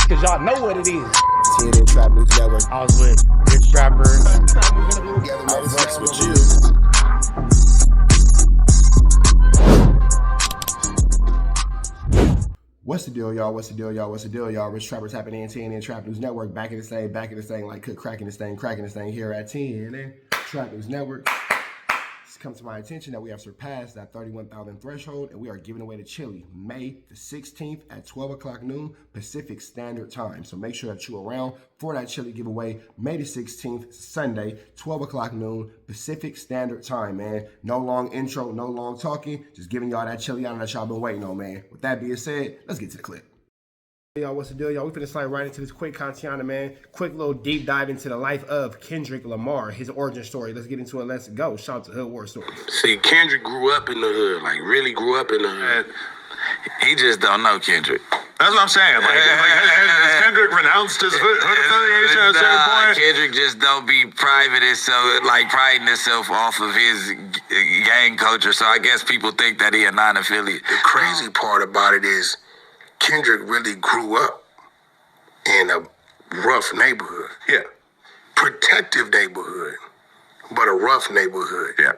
cause y'all know what it is. TNN Trap News Network. I was with Rich Trapper. I flex with you. What's the deal, y'all? What's the deal, y'all? What's the deal, y'all? Rich Trapper tapping in TNN Trap News Network. Back in this thing, like cook cracking this thing here at TNN Trap News Network. It's come to my attention that we have surpassed that 31,000 threshold, and we are giving away the chili May the 16th at 12 o'clock noon Pacific Standard Time. So make sure that you're around for that chili giveaway May the 16th, Sunday, 12 o'clock noon Pacific Standard Time, man. No long intro, no long talking, just giving y'all that chili out that y'all been waiting on, man. With that being said, let's get to the clip. Y'all, what's the deal, y'all? We finna slide right into this quick content, man. Quick little deep dive into the life of Kendrick Lamar, his origin story. Let's get into it. Let's go. Shout out to Hood War Stories. See, Kendrick grew up in the hood, like really grew up in the hood. He just don't know Kendrick. That's what I'm saying. Has Kendrick renounced his hood affiliation at a certain point? Kendrick just don't be priding himself off of his gang culture. So I guess people think that he a non-affiliate. The crazy part about it is Kendrick really grew up in a rough neighborhood. Yeah. Protective neighborhood, but a rough neighborhood. Yeah.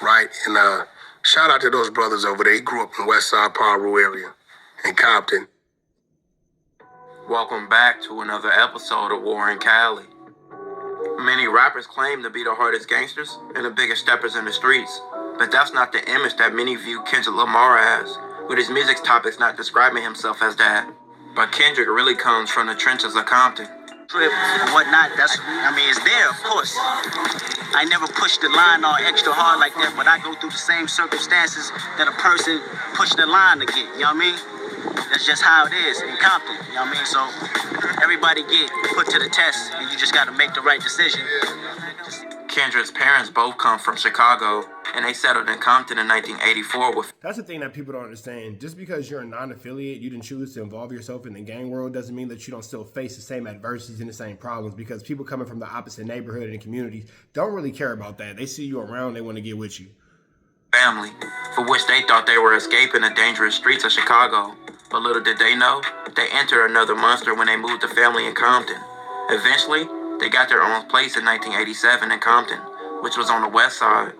Right? And shout out to those brothers over there. He grew up in the West Side PIRU area in Compton. Welcome back to another episode of War in Cali. Many rappers claim to be the hardest gangsters and the biggest steppers in the streets, but that's not the image that many view Kendrick Lamar as, with his music topics not describing himself as that. But Kendrick really comes from the trenches of Compton. Trip and whatnot, it's there, of course. I never push the line all extra hard like that, but I go through the same circumstances that a person pushed the line to get, you know what I mean? That's just how it is in Compton, you know what I mean? So everybody get put to the test, and you just got to make the right decision. Kendrick's parents both come from Chicago, and they settled in Compton in 1984 with... That's the thing that people don't understand. Just because you're a non-affiliate, you didn't choose to involve yourself in the gang world, doesn't mean that you don't still face the same adversities and the same problems, because people coming from the opposite neighborhood and communities don't really care about that. They see you around, they want to get with you. Family, for which they thought they were escaping the dangerous streets of Chicago. But little did they know, they entered another monster when they moved the family in Compton. Eventually, they got their own place in 1987 in Compton, which was on the west side.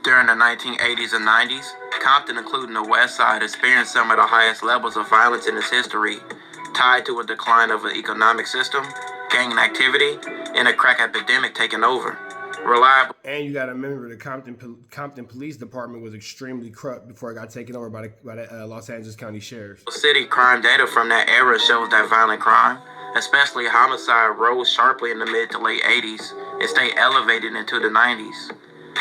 During the 1980s and 90s, Compton, including the west side, experienced some of the highest levels of violence in its history, tied to a decline of an economic system, gang activity, and a crack epidemic taking over. Reliable. And you got to remember the Compton Police Department was extremely corrupt before it got taken over by the Los Angeles County Sheriff. City crime data from that era shows that violent crime, especially homicide, rose sharply in the mid to late 80s and stayed elevated into the 90s.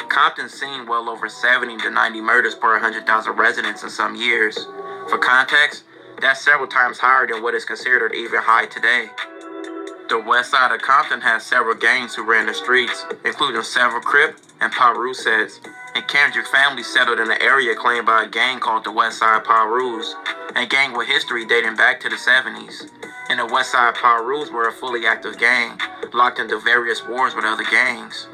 Compton's seen well over 70 to 90 murders per 100,000 residents in some years. For context, that's several times higher than what is considered even high today. The west side of Compton has several gangs who ran the streets, including several Crip and PIRU sets, and Kendrick's family settled in an area claimed by a gang called the West Side PIRUs, a gang with history dating back to the 70s. And the West Side PIRUs were a fully active gang, locked into various wars with other gangs.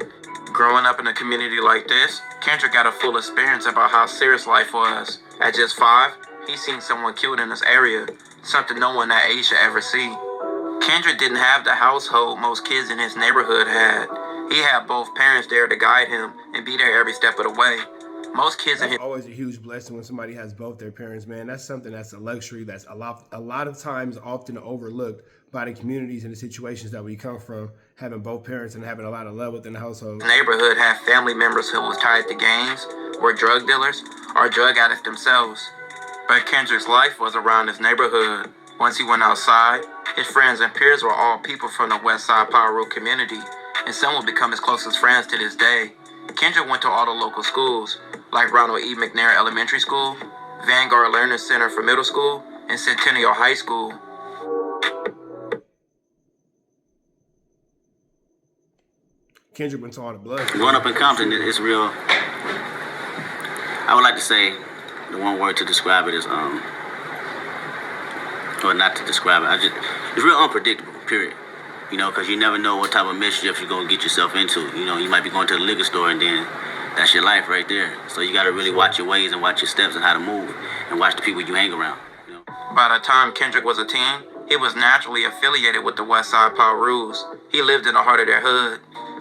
Growing up in a community like this, Kendrick got a full experience about how serious life was. At just 5, he seen someone killed in this area, something no one that age should ever see. Kendrick didn't have the household most kids in his neighborhood had. He had both parents there to guide him and be there every step of the way. Most kids in his... always a huge blessing when somebody has both their parents, man. That's something that's a luxury that's a lot of times often overlooked by the communities and the situations that we come from, having both parents and having a lot of love within the household. Neighborhood had family members who was tied to gangs, were drug dealers, or drug addicts themselves. But Kendrick's life was around his neighborhood. Once he went outside, his friends and peers were all people from the West Side PIRU community, and some will become his closest friends to this day. Kendrick went to all the local schools, like Ronald E. McNair Elementary School, Vanguard Learning Center for middle school, and Centennial High School. Kendrick went to all the blood. Growing up in Compton, it's real. I would like to say the one word to describe it is, or not to describe it, it's real unpredictable, period. You know, because you never know what type of mischief you're going to get yourself into. You know, you might be going to the liquor store and then that's your life right there. So you got to really watch your ways and watch your steps and how to move and watch the people you hang around. You know? By the time Kendrick was a teen, He was naturally affiliated with the West Side PIRUs. He lived in the heart of their hood.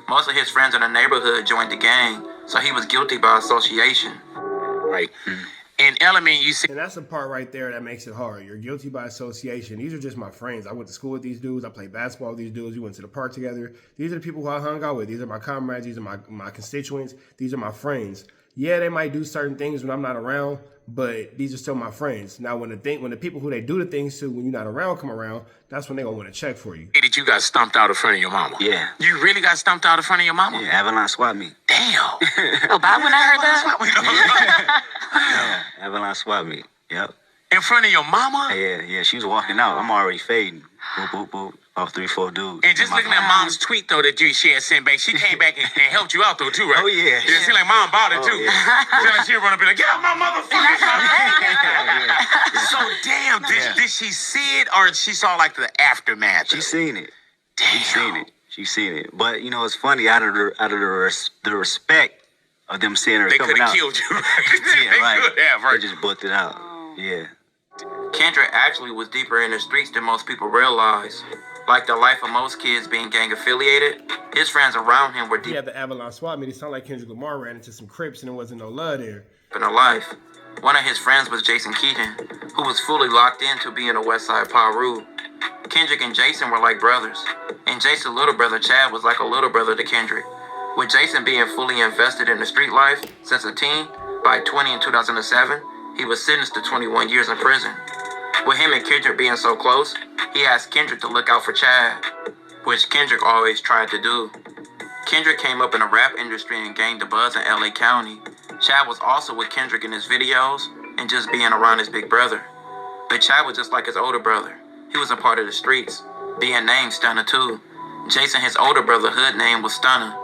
Most of his friends in the neighborhood joined the gang, so he was guilty by association. Right. And Element, you see. And that's the part right there that makes it hard. You're guilty by association. These are just my friends. I went to school with these dudes. I played basketball with these dudes. We went to the park together. These are the people who I hung out with. These are my comrades. These are my constituents. These are my friends. Yeah, they might do certain things when I'm not around, but these are still my friends. Now, when the people who they do the things to when you're not around come around, that's when they gonna want to check for you. That you got stumped out in front of your mama. Yeah. You really got stumped out in front of your mama? Yeah, Avalon swap meet. Damn. Oh, Bob, when I heard that? Yeah, Avalon swap meet. Yep. In front of your mama? Yeah. She was walking out. I'm already fading. Boop, boop, boop. Off 3-4 dudes. And just looking at mom's tweet, though, that she had sent back, she came back and helped you out, though, too, right? Oh, yeah. Yeah, seemed like mom bought it, too. Seemed like she'd run up and like, get out my motherfucking So, damn, did she see it, or she saw, like, the aftermath? She seen it. Damn. She seen it. But, you know, it's funny, out of the respect of them seeing her they coming out. They could have killed you. Yeah, They right. could have, right? They just booked it out. Yeah. Kendrick actually was deeper in the streets than most people realize. Like the life of most kids being gang affiliated, his friends around him were He deep had the Avalon swap meet. It sounded like Kendrick Lamar ran into some Crips and there wasn't no love there. in their life. One of his friends was Jason Keaton, who was fully locked into being a West Side PIRU. Kendrick and Jason were like brothers, and Jason's little brother Chad was like a little brother to Kendrick. With Jason being fully invested in the street life since a teen, by 20 in 2007, he was sentenced to 21 years in prison. With him and Kendrick being so close, he asked Kendrick to look out for Chad, which Kendrick always tried to do. Kendrick came up in the rap industry and gained the buzz in LA County. Chad was also with Kendrick in his videos and just being around his big brother. But Chad was just like his older brother. He was a part of the streets, being named Stunner too. Jason, his older brother, hood name was Stunner.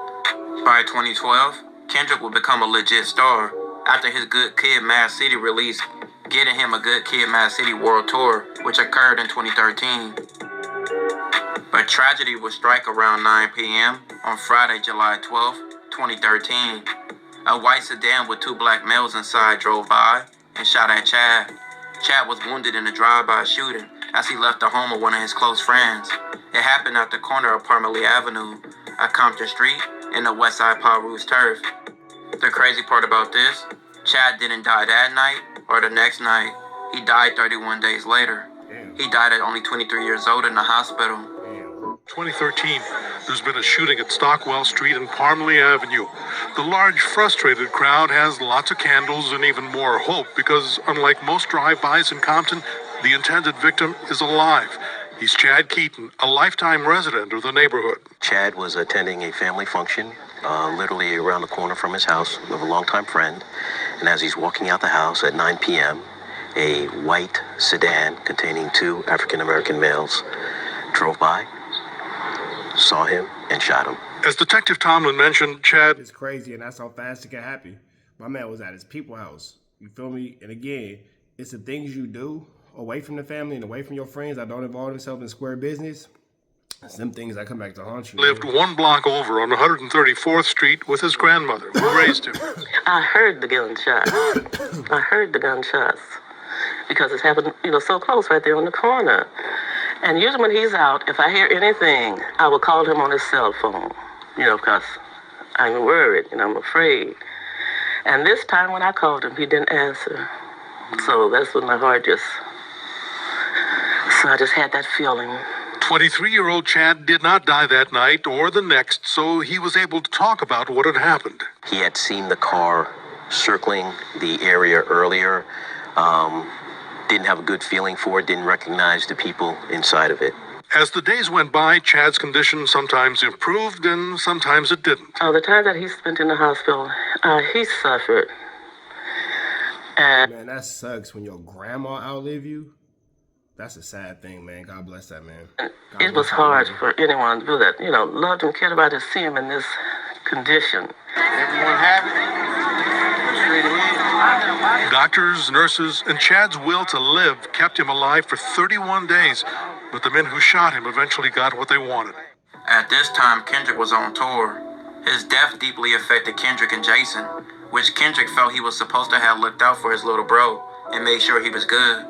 By 2012, Kendrick would become a legit star after his Good Kid, Mad City release, getting him a Good Kid, Mad City world tour, which occurred in 2013. But tragedy would strike around 9 p.m. on Friday, July 12, 2013. A white sedan with two black males inside drove by and shot at Chad. Chad was wounded in a drive-by shooting as he left the home of one of his close friends. It happened at the corner of Parmalee Avenue at Compton Street in the West Side PIRU's turf. The crazy part about this, Chad didn't die that night or the next night. He died 31 days later. He died at only 23 years old in the hospital. 2013, there's been a shooting at Stockwell Street and Parmalee Avenue. The large, frustrated crowd has lots of candles and even more hope because, unlike most drive-bys in Compton, the intended victim is alive. He's Chad Keaton, a lifetime resident of the neighborhood. Chad was attending a family function, literally around the corner from his house with a longtime friend. And as he's walking out the house at 9 p.m., a white sedan containing two African-American males drove by, saw him, and shot him. As Detective Tomlin mentioned, Chad... It's crazy, and that's how fast it can happen. My man was at his people house. You feel me? And again, it's the things you do away from the family and away from your friends that don't involve themselves in square business. It's them things that come back to haunt you. Lived one block over on 134th Street with his grandmother, who raised him. I heard the gunshots. I heard the gunshots because it's happened, so close right there on the corner. And usually when he's out, if I hear anything, I will call him on his cell phone, because I'm worried and I'm afraid. And this time when I called him, he didn't answer. So that's when my heart so I just had that feeling. 23-year-old Chad did not die that night or the next, so he was able to talk about what had happened. He had seen the car circling the area earlier, didn't have a good feeling for it, didn't recognize the people inside of it. As the days went by, Chad's condition sometimes improved and sometimes it didn't. The time that he spent in the hospital, he suffered. Man, that sucks when your grandma outlive you. That's a sad thing, man. God bless that man. It was hard for anyone to do that. Loved and cared about to see him in this condition. Everyone happy? Straight ahead. Doctors, nurses, and Chad's will to live kept him alive for 31 days. But the men who shot him eventually got what they wanted. At this time, Kendrick was on tour. His death deeply affected Kendrick and Jason, which Kendrick felt he was supposed to have looked out for his little bro and made sure he was good.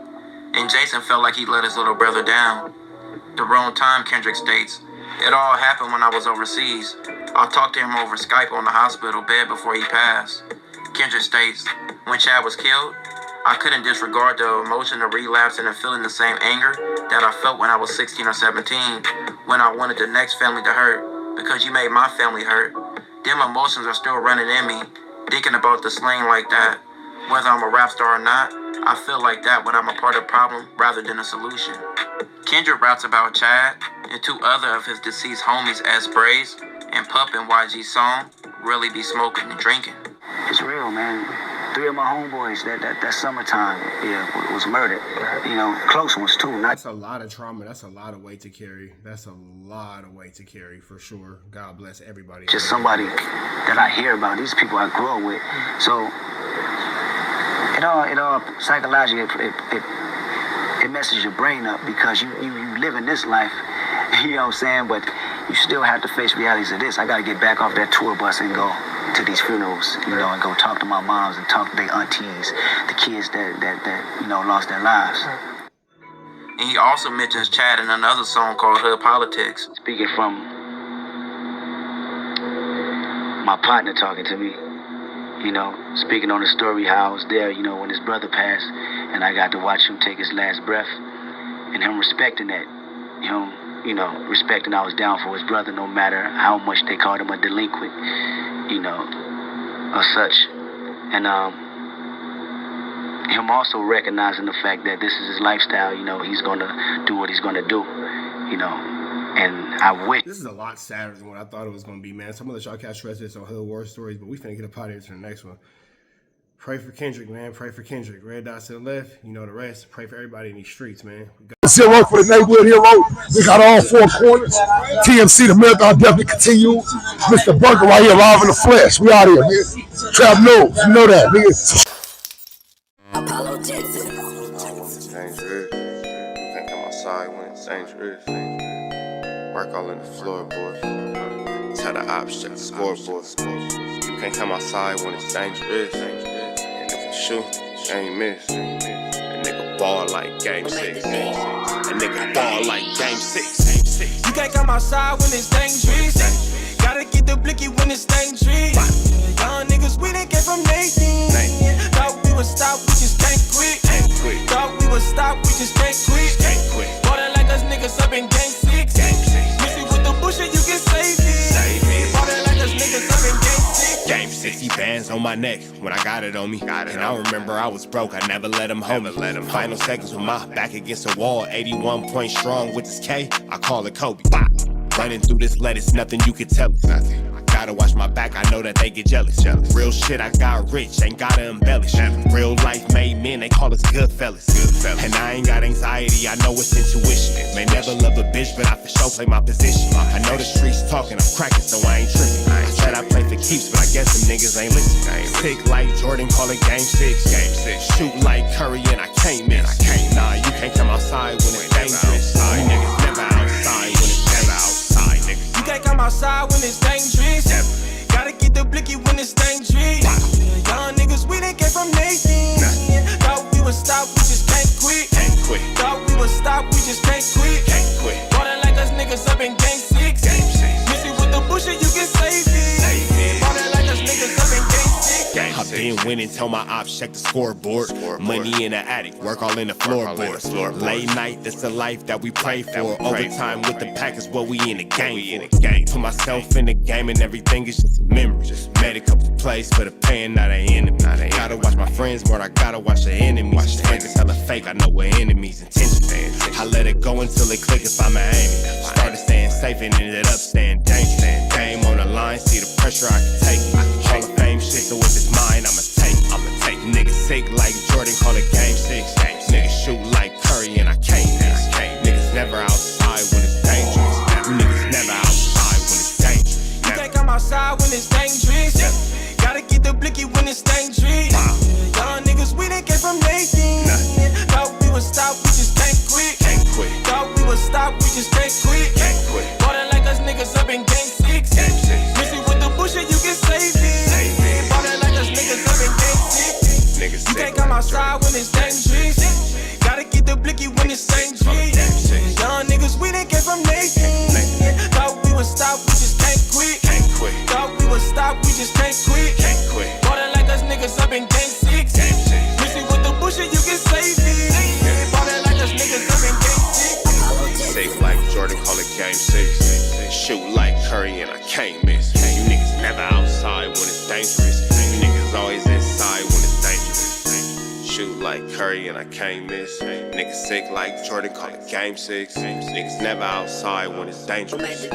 And Jason felt like he let his little brother down. The wrong time, Kendrick states. It all happened when I was overseas. I talked to him over Skype on the hospital bed before he passed. Kendrick states, when Chad was killed, I couldn't disregard the emotion of relapsing and feeling the same anger that I felt when I was 16 or 17, when I wanted the next family to hurt, because you made my family hurt. Them emotions are still running in me, thinking about the slang like that. Whether I'm a rap star or not, I feel like that when I'm a part of the problem rather than a solution. Kendrick raps about Chad and two other of his deceased homies as Braze and Pup in YG's song, Really Be Smoking and Drinking. It's real, man. 3 of my homeboys that summertime, was murdered. You know, close ones too. That's a lot of trauma. That's a lot of weight to carry. That's a lot of weight to carry for sure. God bless everybody. Just somebody that I hear about. These people I grew up with. So it all psychologically it messes your brain up because you live in this life. You know what I'm saying? But you still have to face realities of this. I got to get back off that tour bus and go to these funerals, you know, and go talk to my moms and talk to their aunties, the kids that you know, lost their lives. And he also mentions Chad in another song called Hood Politics. Speaking from my partner talking to me, you know, speaking on the story how I was there, you know, when his brother passed, and I got to watch him take his last breath, and him respecting that, you know, respecting I was down for his brother no matter how much they called him a delinquent, you know, or such. And him also recognizing the fact that this is his lifestyle, you know, he's gonna do what he's gonna do, you know. And I wish. This is a lot sadder than what I thought it was gonna be, man. So I'm gonna let y'all catch the rest of this on Hood War Stories, but we finna get up out of here to the next one. Pray for Kendrick, man. Pray for Kendrick. Red dots to the left. You know the rest. Pray for everybody in these streets, man. Zero for the neighborhood hero. We got all 4 corners. TMC, the marathon definitely continues. Mr. Burger right here, live in the flesh. We out here, nigga. Trap knows. You know that, nigga. Dangerous. You can't come outside when it's dangerous. Work all in the floorboard. Tell the ops, check the scoreboard. You can't come outside when it's dangerous. And if you shoot, you ain't miss. A nigga ball like game 6. A nigga ball like game 6. You can't come outside when it's dangerous. Gotta get the blicky when it's dangerous. Young niggas, we done came from Nathan. Thought we would stop, we just can't quit. Thought we would stop, we just can't quit. Ballin' like us niggas up in game 6. Missy with the bullshit, you can save it. Ballin' like us niggas up in game 6. Game 60 bands on my neck when I got it on me. And I remember I was broke, I never let them hold me. Final seconds with my back against the wall. 81 points strong with this K, I call it Kobe. Running through this lettuce, nothing you can tell us. Gotta watch my back, I know that they get jealous. Real shit, I got rich, ain't gotta embellish. Real life made men, they call us good fellas. And I ain't got anxiety, I know it's intuition. May never love a bitch, but I for sure play my position. I know the streets talking, I'm cracking, so I ain't tripping. I said I play for keeps, but I guess them niggas ain't listening. Sick like Jordan, call it game 6. Shoot like Curry, and I can't miss. Nah, you can't come outside when it's dangerous. You niggas never outside when it's never outside, nigga. You can't come outside when it's dangerous. Gotta get the blicky when it's dangerous. Young niggas, we done came from Nathan. Thought we would stop, we just can't quit. Thought we would stop, we just can't quit. Ballin' like us niggas up in game 6. Missy with the bullshit, you can save it. Ballin' like us niggas up in game 6. I've been winning, tell my ops, check the scoreboard. Money in the attic, work all in the floorboards. Late night, that's the life that we pray for. Overtime with the pack is what we in the game for. Put myself in the game and everything is just a memory. Made a couple plays for the pain, not an enemy. Gotta watch my friends more, I gotta watch the enemies. Friends is hella fake, I know we're enemies' intentions. I let it go until it click if I'm aiming. Started staying safe and ended up staying dangerous. Game on the line, see the pressure I can take. Hall of Fame shit, so with this mind, I'ma take. Niggas sick like Jordan, call it game 6. Niggas shoot like Curry and I can't miss. Niggas never outside when it's dangerous. Niggas never outside when it's dangerous. You can't come outside when it's dangerous. Gotta get the blicky when it's dangerous. Young niggas, we done came from Nathan. Thought we would stop, we just can't quit. Thought we would stop, we just can't quit. Ballin' like us niggas up in game 6. Missy with the bullshit, you can save it. Ballin' like us niggas up in game 6. You can't come outside when it's dangerous. Gotta get the blicky when it's dangerous. Young niggas, we done Jordan call it game 6. Shoot like Curry and I can't miss. You niggas never outside when it's dangerous. You niggas always inside when it's dangerous. Shoot like Curry and I can't miss. Niggas sick like Jordan call it game 6. Niggas never outside when it's dangerous.